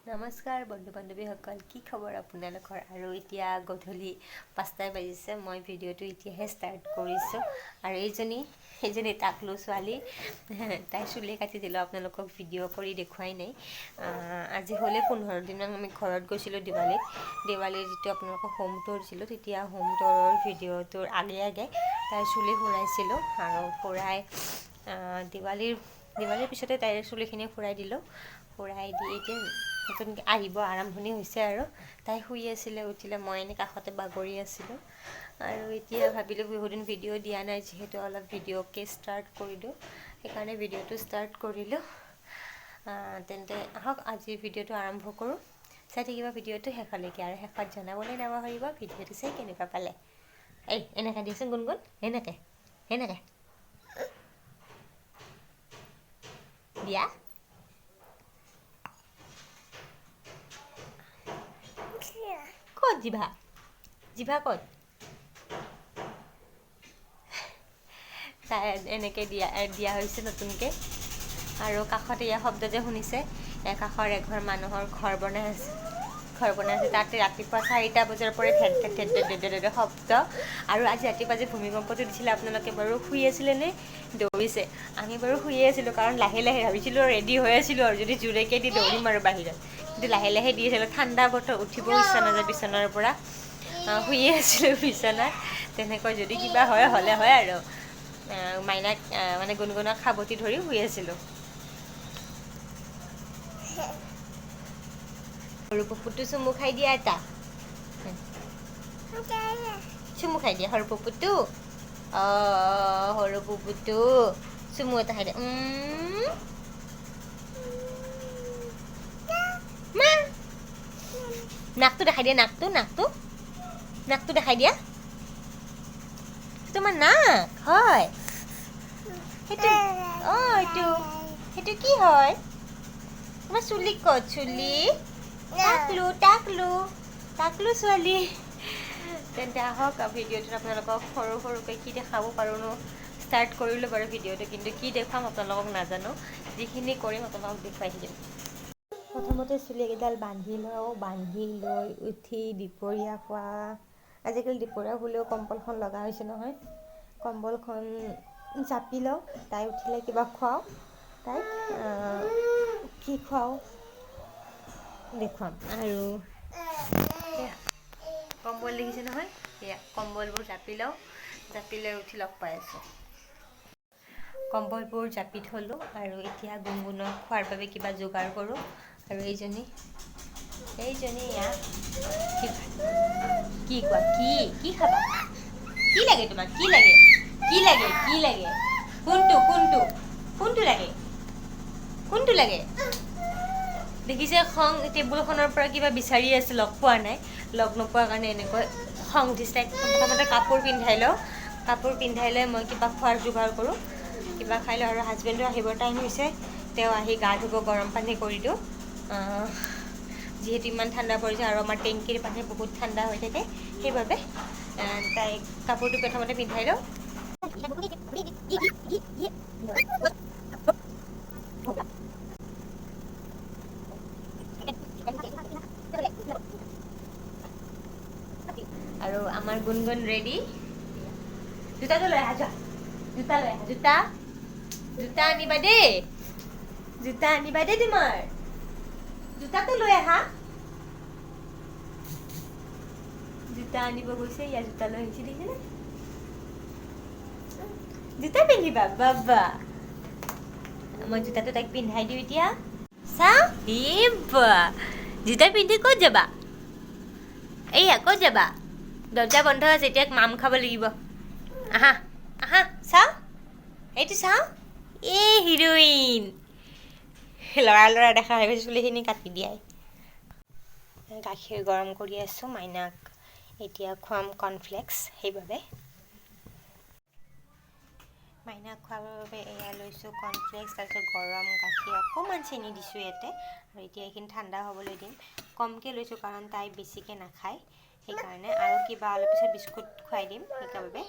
নমস্কাৰ বন্ধু বান্ধৱীসকল, কি খবৰ আপোনালোকৰ? আৰু এতিয়া গধূলি 5টাই বাজিছে। মই ভিডিঅ'টো এতিয়াহে ষ্টাৰ্ট কৰিছোঁ। আৰু এইজনী টাকলু ছোৱালী, তাই চুলি কাটি দিলোঁ। আপোনালোকক ভিডিঅ' কৰি দেখুৱাই নাই। আজি হ'লে 15 দিনমান আমি ঘৰত গৈছিলোঁ দেৱালীৰ যিটো আপোনালোকক হোম টুৰ দিছিলোঁ, তেতিয়া হোম টুৰৰ ভিডিঅ'টোৰ আগে তাইৰ চুলি ফুৰাইছিলোঁ। আৰু ফুৰাই দেৱালীৰ পিছতে তাইৰ চুলিখিনি ফুৰাই দিলোঁ। ফুৰাই দি এতিয়া নতুনকৈ আহিব আৰম্ভণি হৈছে। আৰু তাই শুই আছিলে, উঠিলে, মই এনেই কাষতে বাগৰি আছিলোঁ। আৰু এতিয়া ভাবিলোঁ বহুদিন ভিডিঅ' দিয়া নাই, যিহেতু অলপ ভিডিঅ'কে ষ্টাৰ্ট কৰি দিওঁ, সেইকাৰণে ভিডিঅ'টো ষ্টাৰ্ট কৰিলোঁ। তেন্তে আহক আজিৰ ভিডিঅ'টো আৰম্ভ কৰোঁ। চাই থাকিব ভিডিঅ'টো শেষলৈকে, আৰু শেষত জনাবলৈ নাপাহৰিব ভিডিঅ'টো চাই কেনেকুৱা পালে। এনেকৈ দিয়াচোন গুণগুণ, এনেকৈ দিয়া। ক'ত জিভা ক'ত? তাই এনেকৈ দিয়া হৈছে নতুনকৈ। আৰু কাষত এয়া শব্দ যে শুনিছে, কাষৰ এঘৰ মানুহৰ ঘৰ বনাই আছে। তাতে ৰাতিপুৱা 4টা বজাৰ পৰাই ঢেৰ শব্দ। আৰু আজি ৰাতিপুৱা যে ভূমিকম্পটো দিছিলে, আপোনালোকে বাৰু শুই আছিলেনে দৌৰিছে? আমি বাৰু শুয়ে আছিলোঁ, কাৰণ লাহে ভাবিছিলোঁ ৰেডি হৈ আছিলোঁ, আৰু যদি জোৰেকৈ দি দৌৰিম আৰু বাহিৰত। কিন্তু লাহে দি আছিলোঁ। ঠাণ্ডা বতৰ, উঠিব ইচ্ছা নাযায় বিচনাৰ পৰা। শুয়ে আছিলোঁ বিচনাত। তেনেকৈ যদি কিবা হ'লে হয় আৰু মাইনাক মানে গুণগুণক সাৱটি ধৰি শুই আছিলোঁ। সৰু পপুটো চুমু খাই দিয়া এটা। চুমু খাই দিয়া সৰু পপুটো। সৰু পপুটো চুমু এটা খাই দিয়া। নাকটো দেখাই দিয়া, নাকটো দেখাই দিয়া। তোমাৰ নাক হয় সেইটো। সেইটো কি হয়? তোমাৰ চুলি ক'ত? চুলি টাকলু ছোৱালী। তেন্তে আহক ভিডিঅ'টোত আপোনালোকক সৰুকৈ কি দেখাব পাৰোঁনো। ষ্টাৰ্ট কৰিলোঁ বাৰু ভিডিঅ'টো, কিন্তু কি দেখুৱাম আপোনালোকক নাজানো। যিখিনি কৰিম আপোনালোকক দেখুৱাই থাকিম। প্ৰথমতে চুলিকেইডাল বান্ধি লৈ উঠি দুপৰীয়া খোৱা। আজিকালি দুপৰীয়া শুলেও কম্বলখন লগা হৈছে নহয়। কম্বলখন জাপি লওঁ, তাই উঠিলে কিবা খুৱাওঁ। তাইক কি খুৱাওঁ দেখুৱাম। আৰু কম্বল দেখিছে নহয়, সেয়া কম্বলবোৰ জাপি লৈ উঠি লগ পাই আছোঁ। কম্বলবোৰ জাপি থলোঁ, আৰু এতিয়া গুণগুণক খোৱাৰ বাবে কিবা যোগাৰ কৰোঁ। আৰু এইজনী ইয়াত কি কোৱা? কি খাবা? কি লাগে তোমাক? কি লাগে? কোনটো লাগে? দেখিছে, খং। টেবুলখনৰ পৰা কিবা বিচাৰি আছে, লগ পোৱা নাই। লগ নোপোৱাৰ কাৰণে এনেকৈ খং উঠিছে। প্ৰথমতে কাপোৰ পিন্ধাই লৈ মই কিবা খোৱাৰ যোগাৰ কৰোঁ। কিবা খাই লওঁ। আৰু হাজবেণ্ডো আহিবৰ টাইম হৈছে। তেওঁ আহি গা ধুব, গৰম পানী কৰি দিওঁ। যিহেতু ইমান ঠাণ্ডা পৰিছে, আৰু আমাৰ টেংকীৰ পানী বহুত ঠাণ্ডা হৈ থাকে, সেইবাবে তাইক কাপোৰটো প্ৰথমতে পিন্ধাই লওঁ। আৰু আমাৰ গুণগুণ ৰেডি। জোতাটো লৈ আহা, জোতা আনিবা দেই। তোমাৰ জোতাটো লৈ আহা। জোতা আনিব গৈছে, ইয়াৰ জোতা লৈ আহিছে, দেখিছেনে? জোতা পিন্ধিবা? বাবা, মই জোতাটো তাইক পিন্ধাই দিওঁ এতিয়া। জোতা পিন্ধি ক'ত যাবা? ক'ত যাবা? দৰ্জা বন্ধ আছে, এতিয়া মাম খাব লাগিব। আহা এইটো চাওঁ। হিৰোইন ল'ৰা দেখা হৈ গৈছে, চুলিখিনি কাটি দিয়াই। গাখীৰ গৰম কৰি আছোঁ, মাইনাক এতিয়া খুৱাম কৰ্ণফ্লেক্স, সেইবাবে মাইনাক খুৱাবৰ বাবে এয়া লৈছোঁ কৰ্ণফ্লেক্স, তাৰপিছত গৰম গাখীৰ, অকণমান চেনি দিছোঁ ইয়াতে। আৰু এতিয়া এইখিনি ঠাণ্ডা হ'বলৈ দিম। কমকৈ লৈছোঁ, কাৰণ তাই বেছিকৈ নাখায়, সেইকাৰণে। আৰু কিবা অলপ পিছত বিস্কুট খুৱাই দিম, সেইকাৰণে।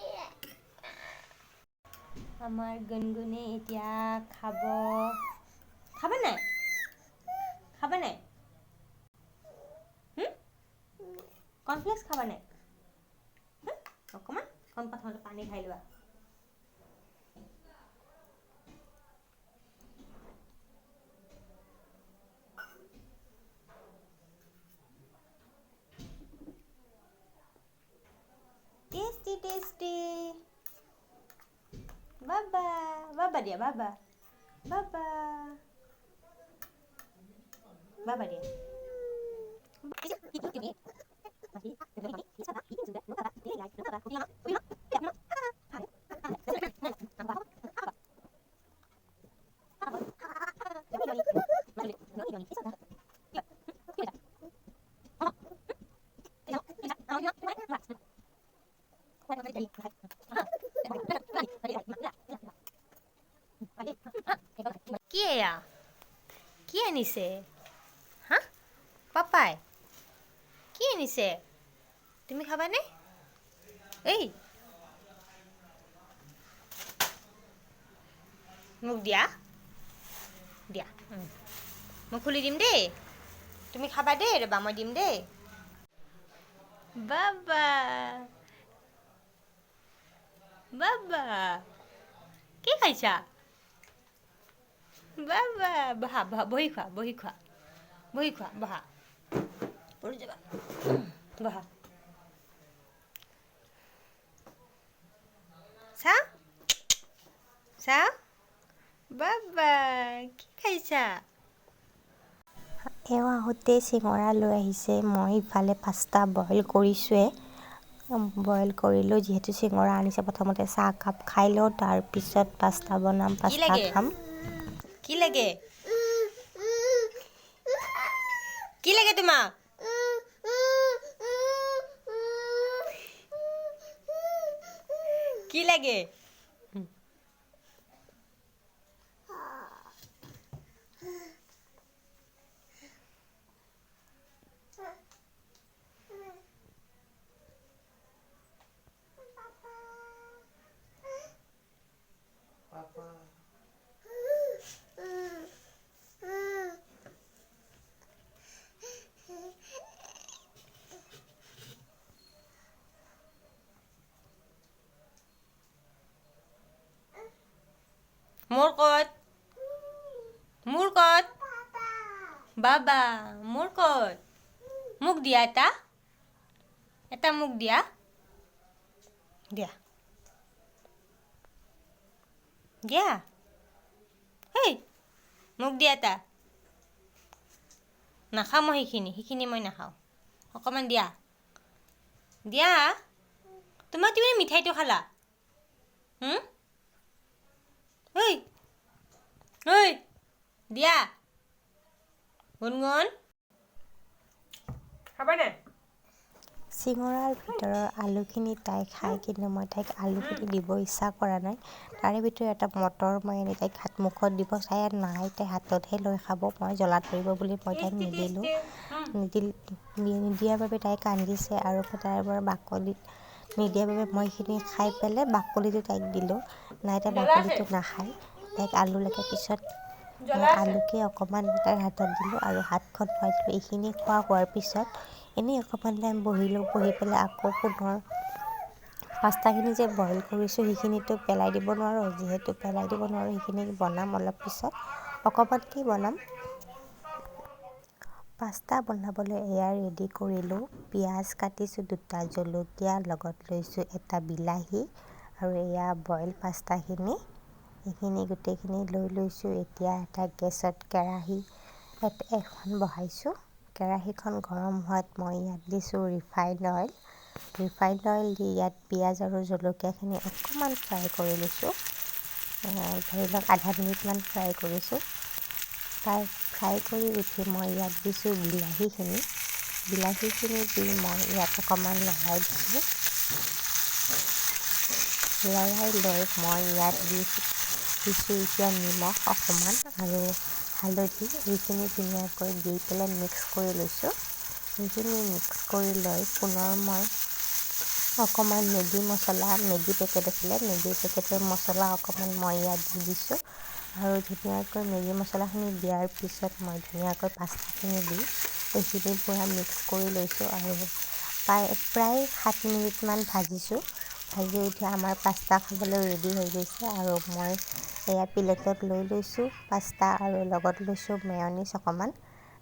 আমাৰ গুণগুণে এতিয়া খাব নাই? কৰ্ণফ্লেক্স খাবা নাই অকণমান প্ৰথমতে পানী খাই লোৱা টেষ্টি টেষ্টি বাবা বাবা দিয়া বাবা বাবা বাবা দিয়া কি এয়া কি আনিছে হা পাপাই কি আনিছে তুমি খাবানে এই মোক দিয়া দিয়া মই খুলি দিম দেই তুমি খাবা দেই ৰ'বা মই দিম দেই বাবা বাবা কি খাইছা বাবা বহা বহা বহি খোৱা বহি খোৱা বহি খোৱা বহা পৰি যাবা বহা চাহ চাহ বাবা কি খাইছা এওঁ আহোঁতে চিঙৰা লৈ আহিছে মই ইফালে পাস্তা বইল কৰিছোঁৱে বইল কৰিলোঁ যিহেতু চিঙৰা আনিছে প্ৰথমতে চাহ কাপ খাই লওঁ তাৰপিছত পাস্তা বনাম পাস্তা খাম কি লাগে কি লাগে তোমাক কি লাগে মোৰ ক'ত বাবা মোৰ ক'ত মোক দিয়া এটা মোক দিয়া দিয়া দিয়া হেই মোক দিয়া এটা নাখাওঁ মই সেইখিনি মই নাখাওঁ অকণমান দিয়া দিয়া তোমাক তুমি মিঠাইটো খালা ঐ ঐ দিয়া গুণগুণ খাবানে চিঙৰাৰ ভিতৰৰ আলুখিনি তাই খাই কিন্তু মই তাইক আলুখিনি দিব ইচ্ছা কৰা নাই তাৰে ভিতৰত এটা মটৰ মই এনে তাইক মুখত দিব চাই নাই তাই হাততহে লৈ খাব মই জ্বলা ধৰিব বুলি মই তাইক নিদিয়াৰ বাবে তাই কান্দিছে আৰু তাৰ পৰা বাকলিত নিদিয়াৰ বাবে মই এইখিনি খাই পেলাই বাকলিটো তাইক দিলোঁ নাই তাই বাকলিটো নাখায় তাইক আলু লাগে পিছত আলুকে অকণমান তাইৰ হাতত দিলোঁ আৰু হাতখন ধুৱাই দিলোঁ এইখিনি খোৱা হোৱাৰ পিছত এনেই অকণমান টাইম বহিলোঁ বহি পেলাই আকৌ পুনৰ পাস্তাখিনি যে বইল কৰিছোঁ সেইখিনিতো পেলাই দিব নোৱাৰোঁ যিহেতু পেলাই দিব নোৱাৰোঁ সেইখিনি বনাম অলপ পিছত অকণমানকৈ বনাম পাস্তা বনাবলৈ এয়া ৰেডি কৰিলোঁ পিঁয়াজ কাটিছোঁ দুটা জলকীয়া লগত লৈছোঁ এটা বিলাহী আৰু এয়া বইল পাস্তাখিনি এইখিনি গোটেইখিনি লৈ লৈছোঁ এতিয়া এটা গেছত কেৰাহী এখন বহাইছোঁ কেৰাহীখন গৰম হোৱাত মই ইয়াত দিছোঁ ৰিফাইন অইল দি ইয়াত পিঁয়াজ আৰু জলকীয়াখিনি অকণমান ফ্ৰাই কৰি লৈছোঁ ধৰি লওক আধা মিনিটমান ফ্ৰাই কৰিছোঁ ফ্ৰাই কৰি উঠি মই ইয়াত দিছোঁ বিলাহীখিনি দি মই ইয়াত অকণমান লৰাই দিছোঁ লৰাই লৈ মই ইয়াত দিছোঁ এতিয়া নিমখ অকণমান আৰু হালধি এইখিনি ধুনীয়াকৈ দি পেলাই মিক্স কৰি লৈছোঁ এইখিনি মিক্স কৰি লৈ পুনৰ মই অকণমান মেগী পেকেট আছিলে মেগী পেকেটৰ মছলা অকণমান মই ইয়াত দি দিছোঁ আৰু ধুনীয়াকৈ মেগী মছলাখিনি দিয়াৰ পিছত মই ধুনীয়াকৈ পাস্তাখিনি দি এইখিনি পূৰা মিক্স কৰি লৈছোঁ আৰু প্ৰায় 7 মিনিটমান ভাজিছোঁ। ভাজি উঠি আমাৰ পাস্তা খাবলৈ ৰেডি হৈ গৈছে আৰু মই এয়া প্লেটত লৈ লৈছোঁ পাস্তা আৰু লগত লৈছোঁ মেয়নিজ অকণমান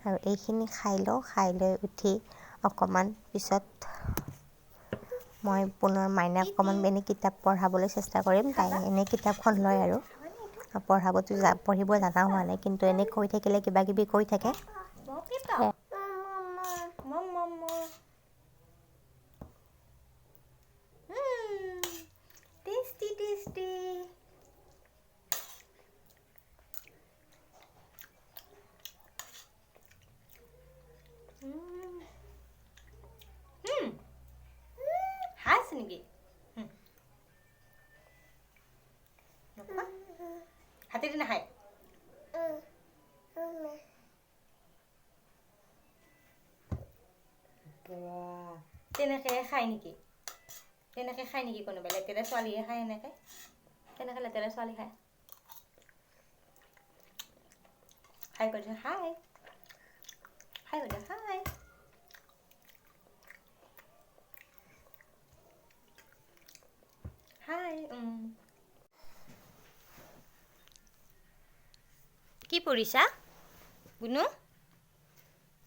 আৰু এইখিনি খাই লওঁ। খাই লৈ উঠি অকণমান পিছত মই পুনৰ মাইনাক অকণমান এনেই কিতাপ পঢ়াবলৈ চেষ্টা কৰিম। তাই এনেই কিতাপখন লয় আৰু পঢ়িব জনা হোৱা নাই, কিন্তু এনেই কৈ থাকিলে কিবা কিবি কৈ থাকে। Tasty tasty. হাঁচ নেকি? হাতেদি নাখায়? তেনেকে খায় নেকি? তেনেকে খায় নেকি কোনোবাই? লেতেৰা ছোৱালীহে খায় এনেকে? কেনেকে লেতেৰা ছোৱালী খায়? হাই কৰিছে, হাই। হাই কৰিছে, হাই। হাই। কি পঢ়িছা গুণু?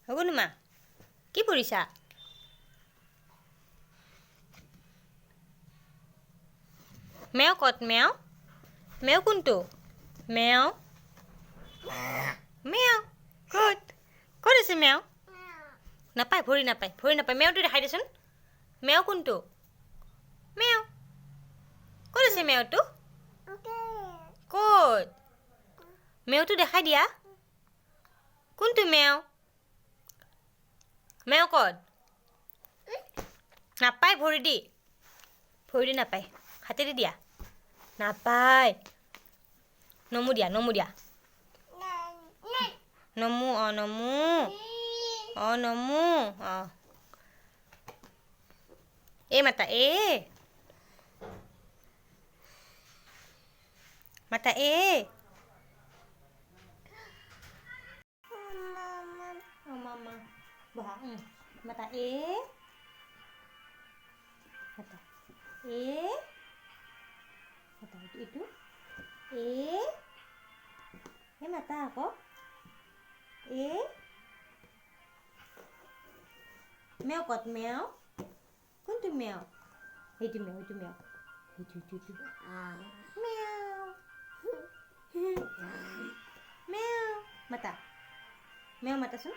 গুণুমা কি পঢ়িছা? মেও ক'ত? মেও মেও কোনটো? মেও মেও ক'ত? ক'ত আছে মেও? নাপায়, ভৰি নাপায়, ভৰি নাপায়। মেওটো দেখাই দেচোন। মেও কোনটো? মেও ক'ত আছে মেওটো? ক'ত? মেওটো দেখাই দিয়া। কোনটো মেও? মেও ক'ত? নাপায়, ভৰি দি নাপায়। হাতেদি দিয়া। নাপায়। নমু দিয়া, নমু দিয়া। নমু, নমু। নমু। এই মাতা, মাতা মামা বহা। মাতা মাতা মাতা এইটো মাতা আকৌ মেও ক'ত? মেও কোনটো মেও? এইটো মেও, এইটো মেও, এইটো মেও মেও মাতা। মেও মাতাচোন।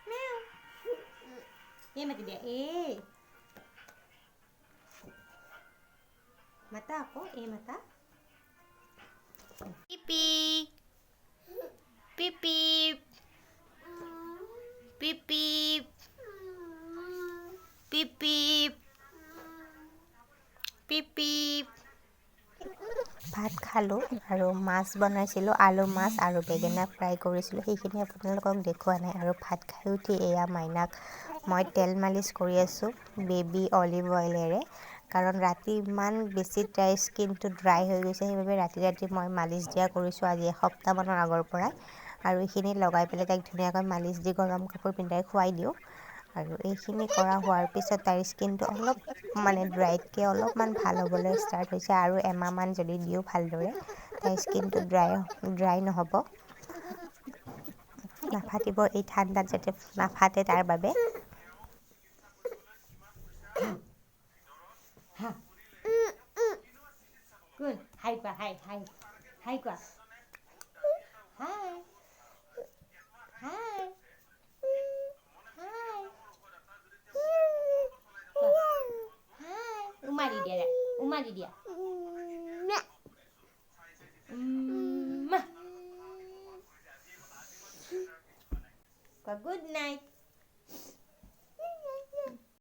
মেও মাতি দিয়া। মাতা আকৌ মাতা। পিপি পিপি পিপি পিপি পিপি। ভাত খালোঁ আৰু মাছ বনাইছিলোঁ, আলু মাছ আৰু বেঙেনা ফ্ৰাই কৰিছিলোঁ। সেইখিনি আপোনালোকক দেখুওৱা নাই। আৰু ভাত খাই উঠি এয়া মাইনাক মই তেল মালিচ কৰি আছোঁ বেবী অলিভ অইলেৰে, কাৰণ ৰাতি ইমান বেছি তাইৰ স্কিনটো ড্ৰাই হৈ গৈছে। সেইবাবে ৰাতি ৰাতি মই মালিচ দিয়া কৰিছোঁ আজি এসপ্তাহমানৰ আগৰ পৰাই। আৰু এইখিনি লগাই পেলাই তাইক ধুনীয়াকৈ মালিচ দি গৰম কাপোৰ পিন্ধাই খুৱাই দিওঁ। আৰু এইখিনি কৰা হোৱাৰ পিছত তাইৰ স্কিনটো অলপ ড্ৰাইতকৈ অলপমান ভাল হ'বলৈ ষ্টাৰ্ট হৈছে। আৰু এমাহমান যদি দিওঁ ভালদৰে, তাইৰ স্কিনটো ড্ৰাই নহ'ব, নাফাটিব। এই ঠাণ্ডাত যাতে নাফাটে তাৰ বাবে। কোন? হাই কোৱা, হাই হাই হাই কোৱা। হাই হাই হাই হাই। উমা দি দিয়া, উমা দি দিয়া। Good night.